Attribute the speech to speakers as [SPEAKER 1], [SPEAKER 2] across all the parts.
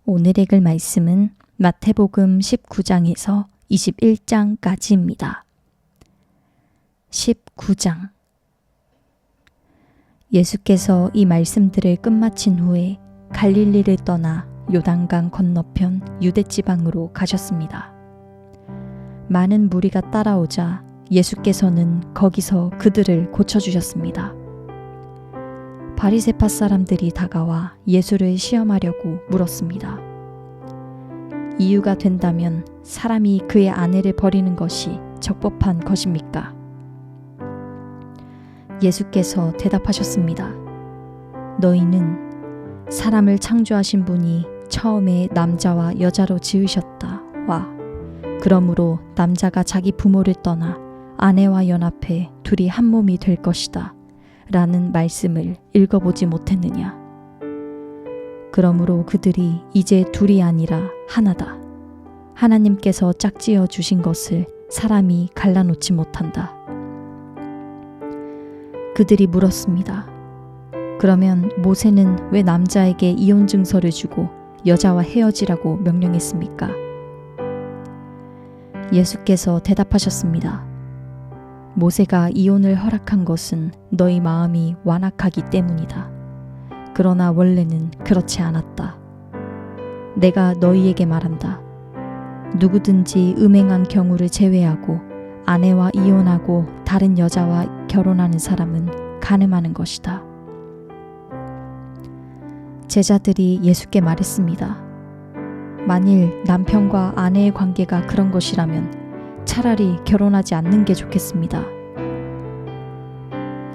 [SPEAKER 1] 오늘 읽을 말씀은 마태복음 19장에서 21장까지입니다. 19장. 예수께서 이 말씀들을 끝마친 후에 갈릴리를 떠나 요단강 건너편 유대지방으로 가셨습니다. 많은 무리가 따라오자 예수께서는 거기서 그들을 고쳐주셨습니다. 바리새파 사람들이 다가와 예수를 시험하려고 물었습니다. 이유가 된다면 사람이 그의 아내를 버리는 것이 적법한 것입니까? 예수께서 대답하셨습니다. 너희는 사람을 창조하신 분이 처음에 남자와 여자로 지으셨다와 그러므로 남자가 자기 부모를 떠나 아내와 연합해 둘이 한 몸이 될 것이다 라는 말씀을 읽어보지 못했느냐? 그러므로 그들이 이제 둘이 아니라 하나다. 하나님께서 짝지어 주신 것을 사람이 갈라놓지 못한다. 그들이 물었습니다. 그러면 모세는 왜 남자에게 이혼 증서를 주고 여자와 헤어지라고 명령했습니까? 예수께서 대답하셨습니다. 모세가 이혼을 허락한 것은 너희 마음이 완악하기 때문이다. 그러나 원래는 그렇지 않았다. 내가 너희에게 말한다. 누구든지 음행한 경우를 제외하고 아내와 이혼하고 다른 여자와 결혼하는 사람은 간음하는 것이다. 제자들이 예수께 말했습니다. 만일 남편과 아내의 관계가 그런 것이라면 차라리 결혼하지 않는 게 좋겠습니다.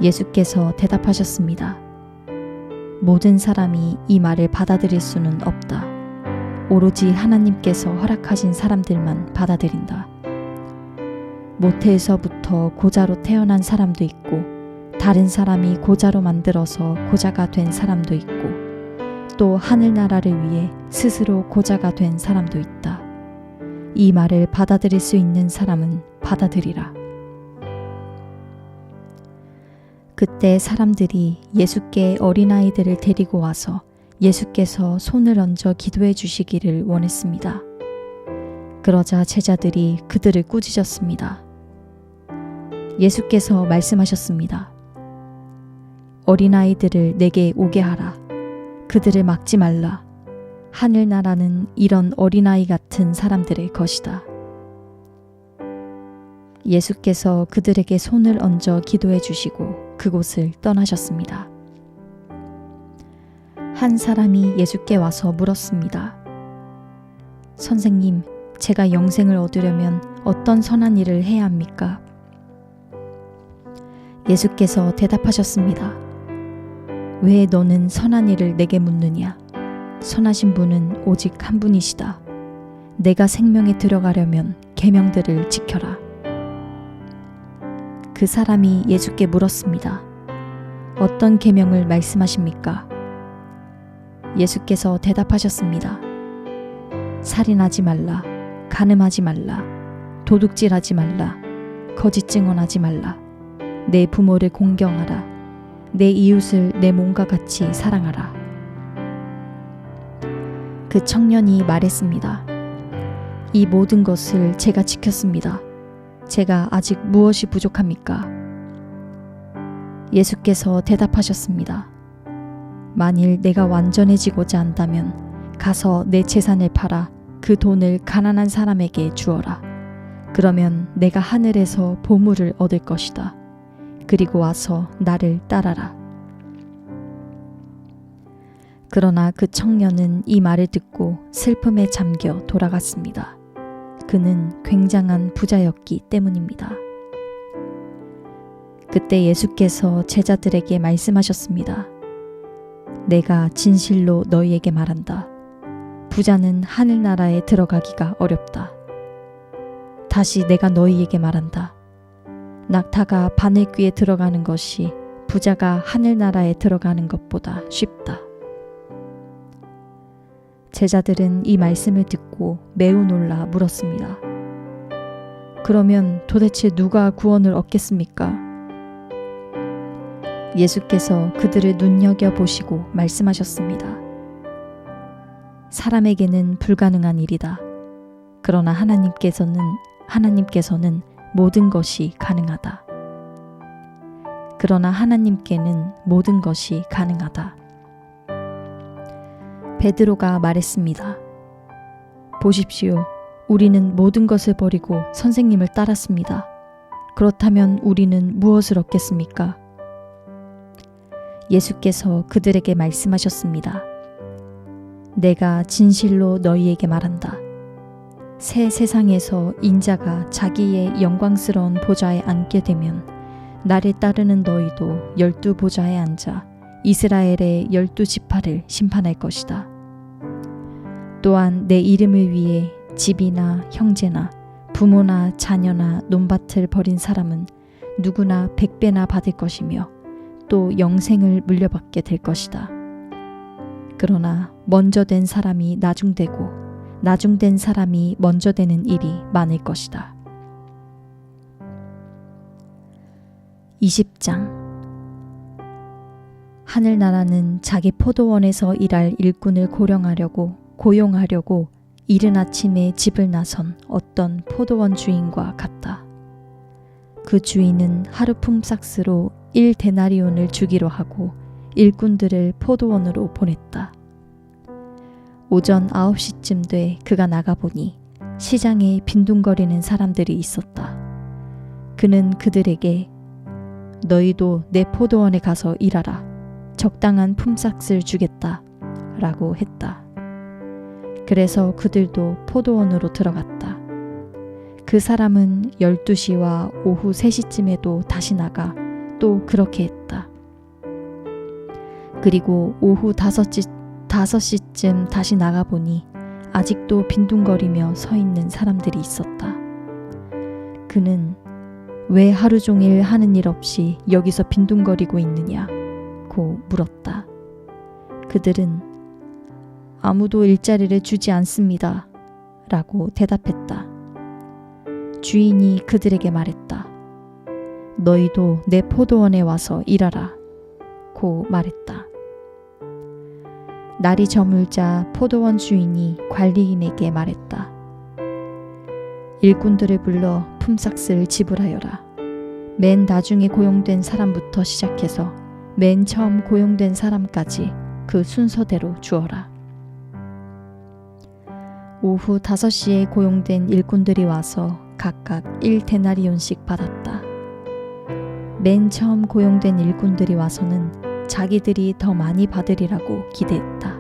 [SPEAKER 1] 예수께서 대답하셨습니다. 모든 사람이 이 말을 받아들일 수는 없다. 오로지 하나님께서 허락하신 사람들만 받아들인다. 모태에서부터 고자로 태어난 사람도 있고 다른 사람이 고자로 만들어서 고자가 된 사람도 있고 또 하늘나라를 위해 스스로 고자가 된 사람도 있다. 이 말을 받아들일 수 있는 사람은 받아들이라. 그때 사람들이 예수께 어린아이들을 데리고 와서 예수께서 손을 얹어 기도해 주시기를 원했습니다. 그러자 제자들이 그들을 꾸짖었습니다. 예수께서 말씀하셨습니다. 어린아이들을 내게 오게 하라. 그들을 막지 말라. 하늘나라는 이런 어린아이 같은 사람들의 것이다. 예수께서 그들에게 손을 얹어 기도해 주시고 그곳을 떠나셨습니다. 한 사람이 예수께 와서 물었습니다. 선생님, 제가 영생을 얻으려면 어떤 선한 일을 해야 합니까? 예수께서 대답하셨습니다. 왜 너는 선한 일을 내게 묻느냐? 선하신 분은 오직 한 분이시다. 내가 생명에 들어가려면 계명들을 지켜라. 그 사람이 예수께 물었습니다. 어떤 계명을 말씀하십니까? 예수께서 대답하셨습니다. 살인하지 말라, 간음하지 말라, 도둑질하지 말라, 거짓 증언하지 말라, 내 부모를 공경하라, 내 이웃을 내 몸과 같이 사랑하라. 그 청년이 말했습니다. 이 모든 것을 제가 지켰습니다. 제가 아직 무엇이 부족합니까? 예수께서 대답하셨습니다. 만일 내가 완전해지고자 한다면 가서 내 재산을 팔아 그 돈을 가난한 사람에게 주어라. 그러면 내가 하늘에서 보물을 얻을 것이다. 그리고 와서 나를 따라라. 그러나 그 청년은 이 말을 듣고 슬픔에 잠겨 돌아갔습니다. 그는 굉장한 부자였기 때문입니다. 그때 예수께서 제자들에게 말씀하셨습니다. 내가 진실로 너희에게 말한다. 부자는 하늘나라에 들어가기가 어렵다. 다시 내가 너희에게 말한다. 낙타가 바늘귀에 들어가는 것이 부자가 하늘나라에 들어가는 것보다 쉽다. 제자들은 이 말씀을 듣고 매우 놀라 물었습니다. 그러면 도대체 누가 구원을 얻겠습니까? 예수께서 그들을 눈여겨보시고 말씀하셨습니다. 사람에게는 불가능한 일이다. 그러나 하나님께서는 모든 것이 가능하다. 그러나 하나님께는 모든 것이 가능하다. 베드로가 말했습니다. 보십시오. 우리는 모든 것을 버리고 선생님을 따랐습니다. 그렇다면 우리는 무엇을 얻겠습니까? 예수께서 그들에게 말씀하셨습니다. 내가 진실로 너희에게 말한다. 새 세상에서 인자가 자기의 영광스러운 보좌에 앉게 되면 나를 따르는 너희도 12보좌에 앉아 이스라엘의 12지파를 심판할 것이다. 또한 내 이름을 위해 집이나 형제나 부모나 자녀나 논밭을 버린 사람은 누구나 100배나 받을 것이며 또 영생을 물려받게 될 것이다. 그러나 먼저 된 사람이 나중되고 나중된 사람이 먼저 되는 일이 많을 것이다. 20장 하늘나라는 자기 포도원에서 일할 일꾼을 고용하려고 이른 아침에 집을 나선 어떤 포도원 주인과 같다. 그 주인은 하루 품삯으로 1데나리온을 주기로 하고 일꾼들을 포도원으로 보냈다. 오전 9시쯤 돼 그가 나가보니 시장에 빈둥거리는 사람들이 있었다. 그는 그들에게 너희도 내 포도원에 가서 일하라. 적당한 품삯을 주겠다. 라고 했다. 그래서 그들도 포도원으로 들어갔다. 그 사람은 12시와 오후 3시쯤에도 다시 나가 또 그렇게 했다. 그리고 오후 5시쯤 다시 나가보니 아직도 빈둥거리며 서 있는 사람들이 있었다. 그는 왜 하루 종일 하는 일 없이 여기서 빈둥거리고 있느냐고 물었다. 그들은 아무도 일자리를 주지 않습니다. 라고 대답했다. 주인이 그들에게 말했다. 너희도 내 포도원에 와서 일하라. 고 말했다. 날이 저물자 포도원 주인이 관리인에게 말했다. 일꾼들을 불러 품삯을 지불하여라. 맨 나중에 고용된 사람부터 시작해서 맨 처음 고용된 사람까지 그 순서대로 주어라. 오후 5시에 고용된 일꾼들이 와서 각각 1데나리온씩 받았다. 맨 처음 고용된 일꾼들이 와서는 자기들이 더 많이 받으리라고 기대했다.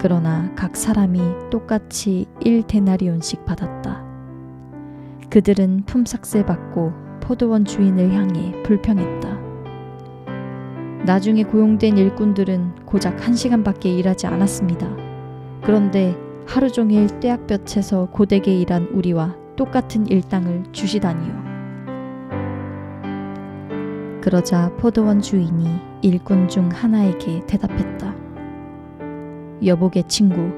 [SPEAKER 1] 그러나 각 사람이 똑같이 1데나리온씩 받았다. 그들은 품삯을 받고 포도원 주인을 향해 불평했다. 나중에 고용된 일꾼들은 고작 1시간밖에 일하지 않았습니다. 그런데 하루 종일 떼약볕에서 고되게 일한 우리와 똑같은 일당을 주시다니요. 그러자 포도원 주인이 일꾼 중 하나에게 대답했다. 여보게 친구,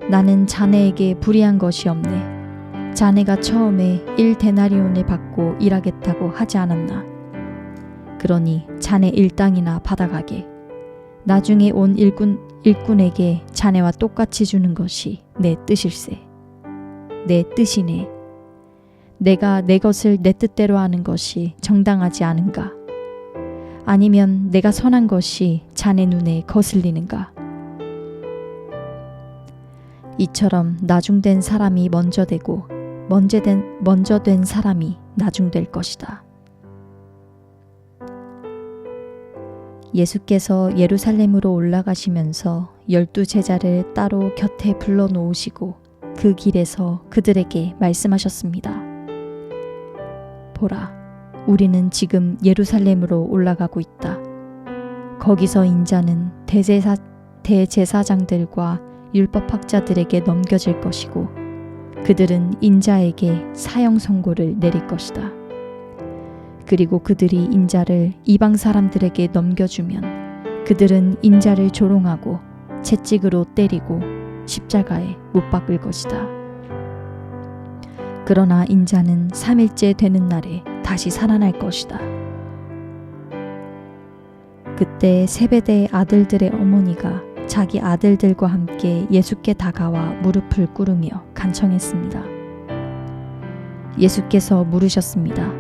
[SPEAKER 1] 나는 자네에게 불의한 것이 없네. 자네가 처음에 1데나리온을 받고 일하겠다고 하지 않았나? 그러니 자네 일당이나 받아가게. 나중에 온 일꾼에게 자네와 똑같이 주는 것이 내 뜻일세. 내 뜻이네. 내가 내 것을 내 뜻대로 하는 것이 정당하지 않은가? 아니면 내가 선한 것이 자네 눈에 거슬리는가? 이처럼 나중된 사람이 먼저 되고 먼저 된 사람이 나중될 것이다. 예수께서 예루살렘으로 올라가시면서 12제자를 따로 곁에 불러 놓으시고 그 길에서 그들에게 말씀하셨습니다. 보라, 우리는 지금 예루살렘으로 올라가고 있다. 거기서 인자는 대제사장들과 율법학자들에게 넘겨질 것이고 그들은 인자에게 사형 선고를 내릴 것이다. 그리고 그들이 인자를 이방 사람들에게 넘겨주면 그들은 인자를 조롱하고 채찍으로 때리고 십자가에 못 박을 것이다. 그러나 인자는 3일째 되는 날에 다시 살아날 것이다. 그때 세베대의 아들들의 어머니가 자기 아들들과 함께 예수께 다가와 무릎을 꿇으며 간청했습니다. 예수께서 물으셨습니다.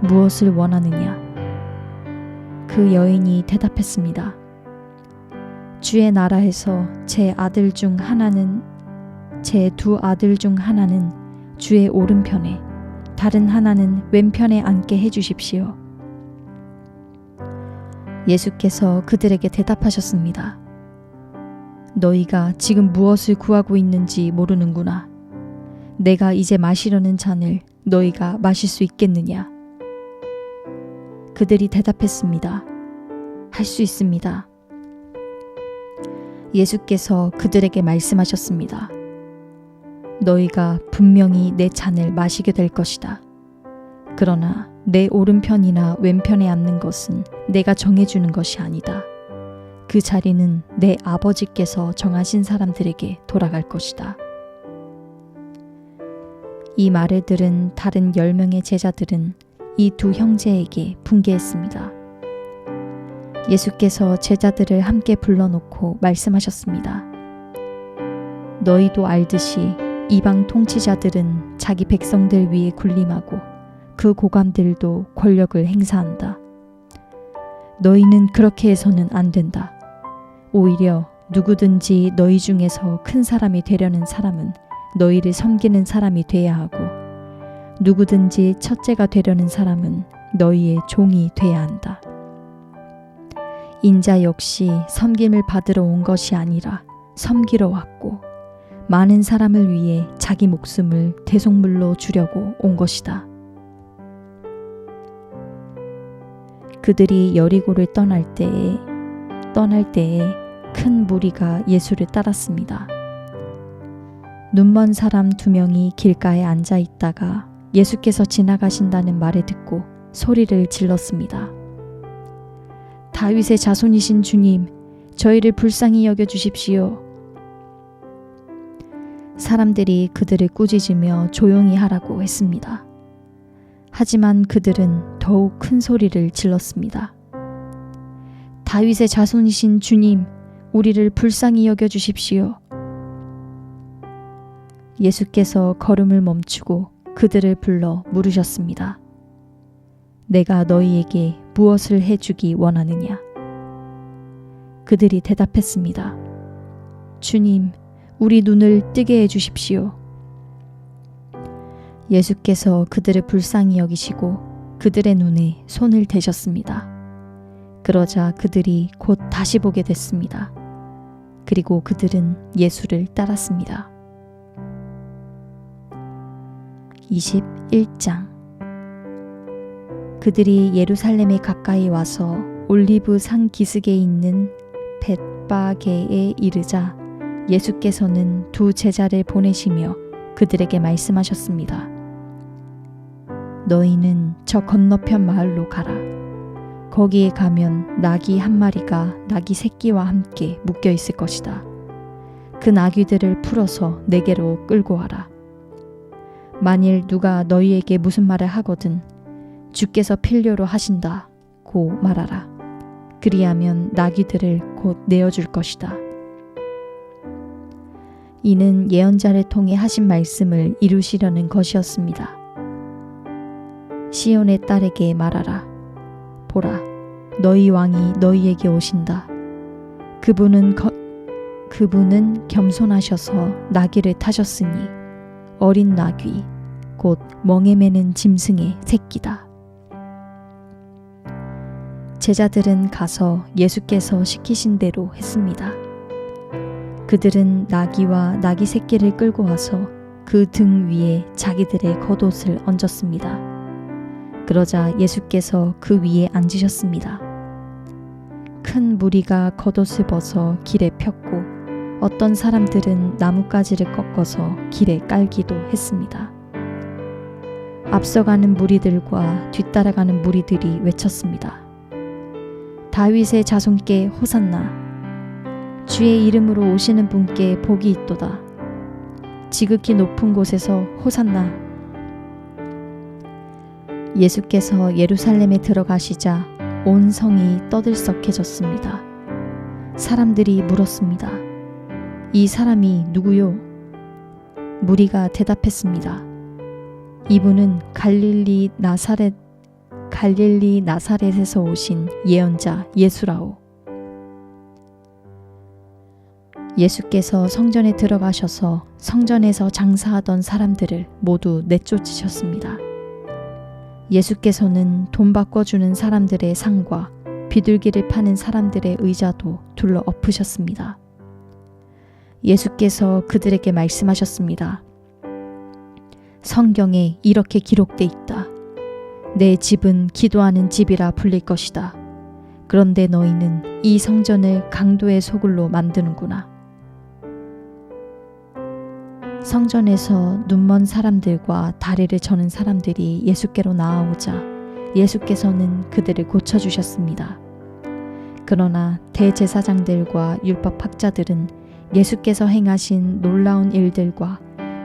[SPEAKER 1] 무엇을 원하느냐? 그 여인이 대답했습니다. 주의 나라에서 제 두 아들 중 하나는 주의 오른편에, 다른 하나는 왼편에 앉게 해주십시오. 예수께서 그들에게 대답하셨습니다. 너희가 지금 무엇을 구하고 있는지 모르는구나. 내가 이제 마시려는 잔을 너희가 마실 수 있겠느냐? 그들이 대답했습니다. 할 수 있습니다. 예수께서 그들에게 말씀하셨습니다. 너희가 분명히 내 잔을 마시게 될 것이다. 그러나 내 오른편이나 왼편에 앉는 것은 내가 정해주는 것이 아니다. 그 자리는 내 아버지께서 정하신 사람들에게 돌아갈 것이다. 이 말을 들은 다른 10명의 제자들은 이 두 형제에게 분개했습니다. 예수께서 제자들을 함께 불러놓고 말씀하셨습니다. 너희도 알듯이 이방 통치자들은 자기 백성들 위에 군림하고 그 고관들도 권력을 행사한다. 너희는 그렇게 해서는 안 된다. 오히려 누구든지 너희 중에서 큰 사람이 되려는 사람은 너희를 섬기는 사람이 돼야 하고, 누구든지 첫째가 되려는 사람은 너희의 종이 돼야 한다. 인자 역시 섬김을 받으러 온 것이 아니라 섬기러 왔고, 많은 사람을 위해 자기 목숨을 대속물로 주려고 온 것이다. 그들이 여리고를 떠날 때에 큰 무리가 예수를 따랐습니다. 눈먼 사람 2명이 길가에 앉아 있다가 예수께서 지나가신다는 말을 듣고 소리를 질렀습니다. 다윗의 자손이신 주님, 저희를 불쌍히 여겨 주십시오. 사람들이 그들을 꾸짖으며 조용히 하라고 했습니다. 하지만 그들은 더욱 큰 소리를 질렀습니다. 다윗의 자손이신 주님, 우리를 불쌍히 여겨 주십시오. 예수께서 걸음을 멈추고 그들을 불러 물으셨습니다. 내가 너희에게 무엇을 해주기 원하느냐? 그들이 대답했습니다. 주님, 우리 눈을 뜨게 해주십시오. 예수께서 그들을 불쌍히 여기시고 그들의 눈에 손을 대셨습니다. 그러자 그들이 곧 다시 보게 됐습니다. 그리고 그들은 예수를 따랐습니다. 21장. 그들이 예루살렘에 가까이 와서 올리브 산 기슭에 있는 벳바게에 이르자 예수께서는 두 제자를 보내시며 그들에게 말씀하셨습니다. 너희는 저 건너편 마을로 가라. 거기에 가면 나귀 한 마리가 나귀 새끼와 함께 묶여 있을 것이다. 그 나귀들을 풀어서 내게로 끌고 와라. 만일 누가 너희에게 무슨 말을 하거든 주께서 필요로 하신다고 말하라. 그리하면 나귀들을 곧 내어줄 것이다. 이는 예언자를 통해 하신 말씀을 이루시려는 것이었습니다. 시온의 딸에게 말하라. 보라, 너희 왕이 너희에게 오신다. 그분은 겸손하셔서 나귀를 타셨으니 어린 나귀, 곧 멍에 매는 짐승의 새끼다. 제자들은 가서 예수께서 시키신 대로 했습니다. 그들은 나귀와 나귀 새끼를 끌고 와서 그 등 위에 자기들의 겉옷을 얹었습니다. 그러자 예수께서 그 위에 앉으셨습니다. 큰 무리가 겉옷을 벗어 길에 폈고 어떤 사람들은 나뭇가지를 꺾어서 길에 깔기도 했습니다. 앞서가는 무리들과 뒤따라가는 무리들이 외쳤습니다. 다윗의 자손께 호산나, 주의 이름으로 오시는 분께 복이 있도다. 지극히 높은 곳에서 호산나. 예수께서 예루살렘에 들어가시자 온 성이 떠들썩해졌습니다. 사람들이 물었습니다. 이 사람이 누구요? 무리가 대답했습니다. 이분은 갈릴리 나사렛에서 오신 예언자 예수라오. 예수께서 성전에 들어가셔서 성전에서 장사하던 사람들을 모두 내쫓으셨습니다. 예수께서는 돈 바꿔주는 사람들의 상과 비둘기를 파는 사람들의 의자도 둘러 엎으셨습니다. 예수께서 그들에게 말씀하셨습니다. 성경에 이렇게 기록돼 있다. 내 집은 기도하는 집이라 불릴 것이다. 그런데 너희는 이 성전을 강도의 소굴로 만드는구나. 성전에서 눈먼 사람들과 다리를 저는 사람들이 예수께로 나아오자 예수께서는 그들을 고쳐주셨습니다. 그러나 대제사장들과 율법학자들은 예수께서 행하신 놀라운 일들과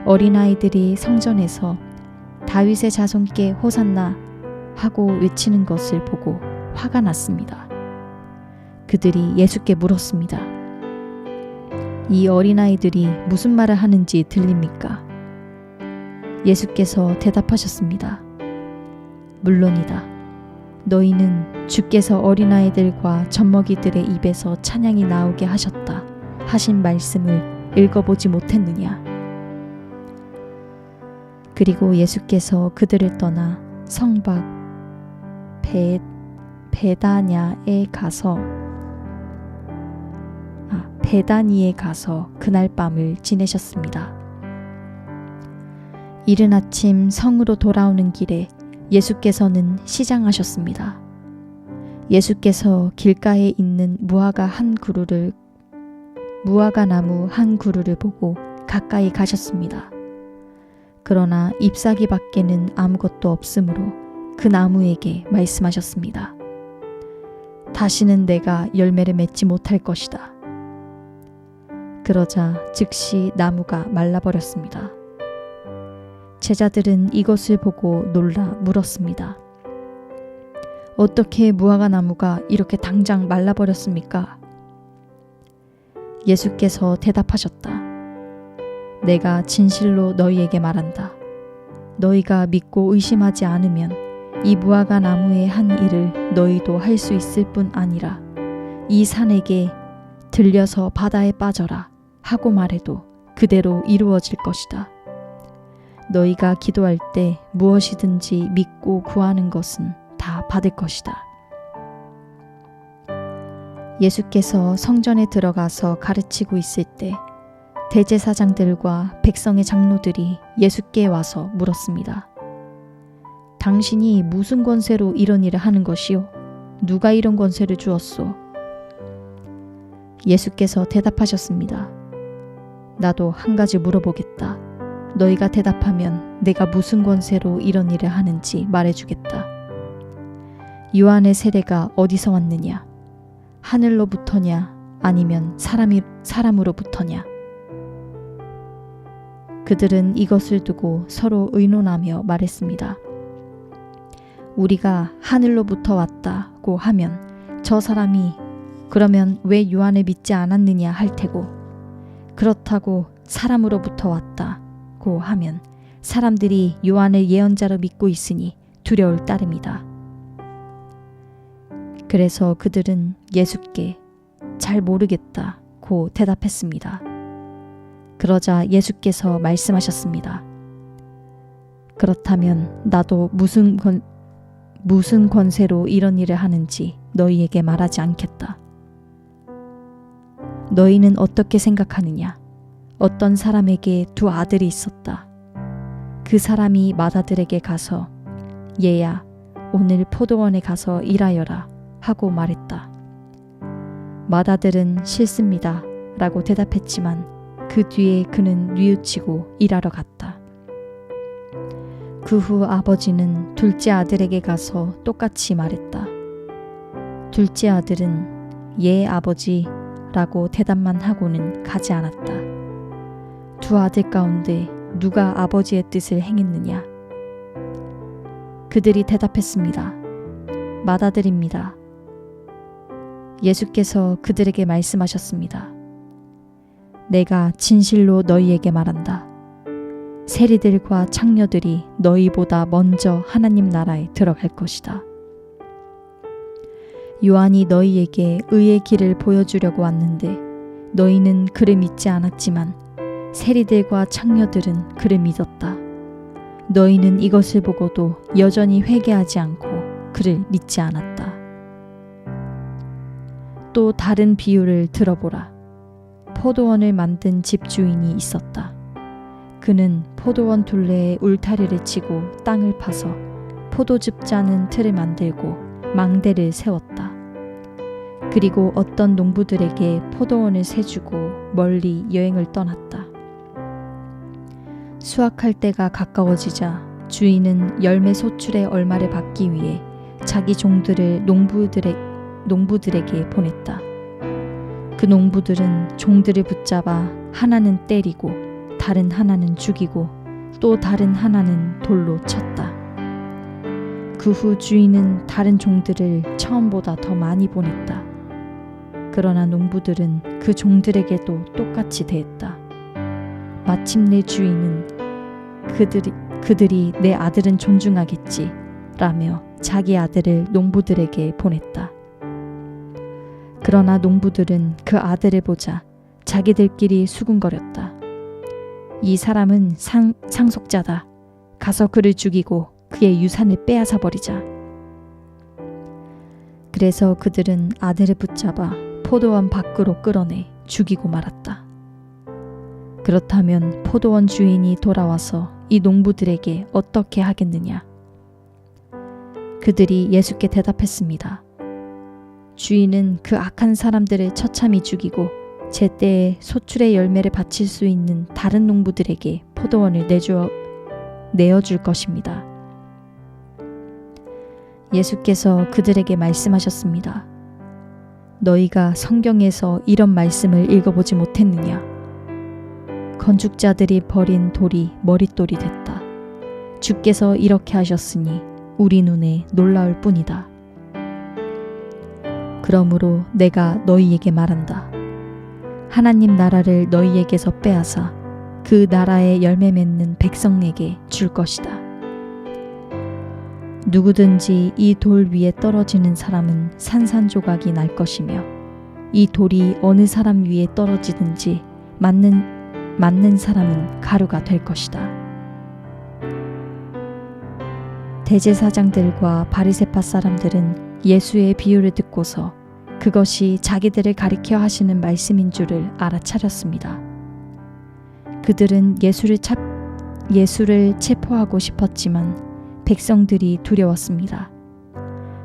[SPEAKER 1] 어린아이들이 성전에서 다윗의 자손께 호산나 하고 외치는 것을 보고 화가 났습니다. 그들이 예수께 물었습니다. 이 어린아이들이 무슨 말을 하는지 들립니까? 예수께서 대답하셨습니다. 물론이다. 너희는 주께서 어린아이들과 젖먹이들의 입에서 찬양이 나오게 하셨다 하신 말씀을 읽어보지 못했느냐? 그리고 예수께서 그들을 떠나 성밖 베다니에 가서 그날 밤을 지내셨습니다. 이른 아침 성으로 돌아오는 길에 예수께서는 시장하셨습니다. 예수께서 길가에 있는 무화과 나무 한 그루를 보고 가까이 가셨습니다. 그러나 잎사귀 밖에는 아무것도 없으므로 그 나무에게 말씀하셨습니다. 다시는 내가 열매를 맺지 못할 것이다. 그러자 즉시 나무가 말라버렸습니다. 제자들은 이것을 보고 놀라 물었습니다. 어떻게 무화과 나무가 이렇게 당장 말라버렸습니까? 예수께서 대답하셨다. 내가 진실로 너희에게 말한다. 너희가 믿고 의심하지 않으면 이 무화과 나무의 한 일을 너희도 할 수 있을 뿐 아니라 이 산에게 들려서 바다에 빠져라 하고 말해도 그대로 이루어질 것이다. 너희가 기도할 때 무엇이든지 믿고 구하는 것은 다 받을 것이다. 예수께서 성전에 들어가서 가르치고 있을 때 대제사장들과 백성의 장로들이 예수께 와서 물었습니다. 당신이 무슨 권세로 이런 일을 하는 것이요? 누가 이런 권세를 주었소? 예수께서 대답하셨습니다. 나도 한 가지 물어보겠다. 너희가 대답하면 내가 무슨 권세로 이런 일을 하는지 말해주겠다. 요한의 세례가 어디서 왔느냐? 하늘로부터냐? 아니면 사람으로부터냐? 그들은 이것을 두고 서로 의논하며 말했습니다. 우리가 하늘로부터 왔다고 하면 저 사람이 그러면 왜 요한을 믿지 않았느냐 할 테고, 그렇다고 사람으로부터 왔다고 하면 사람들이 요한을 예언자로 믿고 있으니 두려울 따름이다. 그래서 그들은 예수께 잘 모르겠다고 대답했습니다. 그러자 예수께서 말씀하셨습니다. 그렇다면 나도 무슨 권세로 이런 일을 하는지 너희에게 말하지 않겠다. 너희는 어떻게 생각하느냐? 어떤 사람에게 두 아들이 있었다. 그 사람이 맏아들에게 가서 얘야, 오늘 포도원에 가서 일하여라 하고 말했다. 맏아들은 싫습니다 라고 대답했지만 그 뒤에 그는 뉘우치고 일하러 갔다. 그 후 아버지는 둘째 아들에게 가서 똑같이 말했다. 둘째 아들은 예 아버지 라고 대답만 하고는 가지 않았다. 두 아들 가운데 누가 아버지의 뜻을 행했느냐? 그들이 대답했습니다. 맏아들입니다. 예수께서 그들에게 말씀하셨습니다. 내가 진실로 너희에게 말한다. 세리들과 창녀들이 너희보다 먼저 하나님 나라에 들어갈 것이다. 요한이 너희에게 의의 길을 보여주려고 왔는데 너희는 그를 믿지 않았지만 세리들과 창녀들은 그를 믿었다. 너희는 이것을 보고도 여전히 회개하지 않고 그를 믿지 않았다. 또 다른 비유를 들어보라. 포도원을 만든 집주인이 있었다. 그는 포도원 둘레에 울타리를 치고 땅을 파서 포도즙 짜는 틀을 만들고 망대를 세웠다. 그리고 어떤 농부들에게 포도원을 세주고 멀리 여행을 떠났다. 수확할 때가 가까워지자 주인은 열매 소출의 얼마를 받기 위해 자기 종들을 농부들에게 보냈다. 그 농부들은 종들을 붙잡아 하나는 때리고 다른 하나는 죽이고 또 다른 하나는 돌로 쳤다. 그 후 주인은 다른 종들을 처음보다 더 많이 보냈다. 그러나 농부들은 그 종들에게도 똑같이 대했다. 마침내 주인은 그들이 내 아들은 존중하겠지 라며 자기 아들을 농부들에게 보냈다. 그러나 농부들은 그 아들을 보자 자기들끼리 수군거렸다. 이 사람은 상속자다. 가서 그를 죽이고 그의 유산을 빼앗아 버리자. 그래서 그들은 아들을 붙잡아 포도원 밖으로 끌어내 죽이고 말았다. 그렇다면 포도원 주인이 돌아와서 이 농부들에게 어떻게 하겠느냐? 그들이 예수께 대답했습니다. 주인은 그 악한 사람들을 처참히 죽이고 제때에 소출의 열매를 바칠 수 있는 다른 농부들에게 포도원을 내어줄 것입니다. 예수께서 그들에게 말씀하셨습니다. 너희가 성경에서 이런 말씀을 읽어보지 못했느냐? 건축자들이 버린 돌이 머릿돌이 됐다. 주께서 이렇게 하셨으니 우리 눈에 놀라울 뿐이다. 그러므로 내가 너희에게 말한다. 하나님 나라를 너희에게서 빼앗아 그 나라의 열매 맺는 백성에게 줄 것이다. 누구든지 이 돌 위에 떨어지는 사람은 산산조각이 날 것이며 이 돌이 어느 사람 위에 떨어지든지 맞는 사람은 가루가 될 것이다. 대제사장들과 바리새파 사람들은 예수의 비유를 듣고서 그것이 자기들을 가리켜 하시는 말씀인 줄을 알아차렸습니다. 그들은 예수를 체포하고 싶었지만 백성들이 두려웠습니다.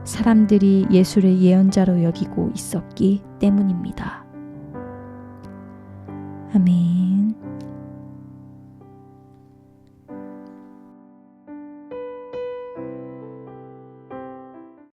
[SPEAKER 1] 사람들이 예수를 예언자로 여기고 있었기 때문입니다. 아멘.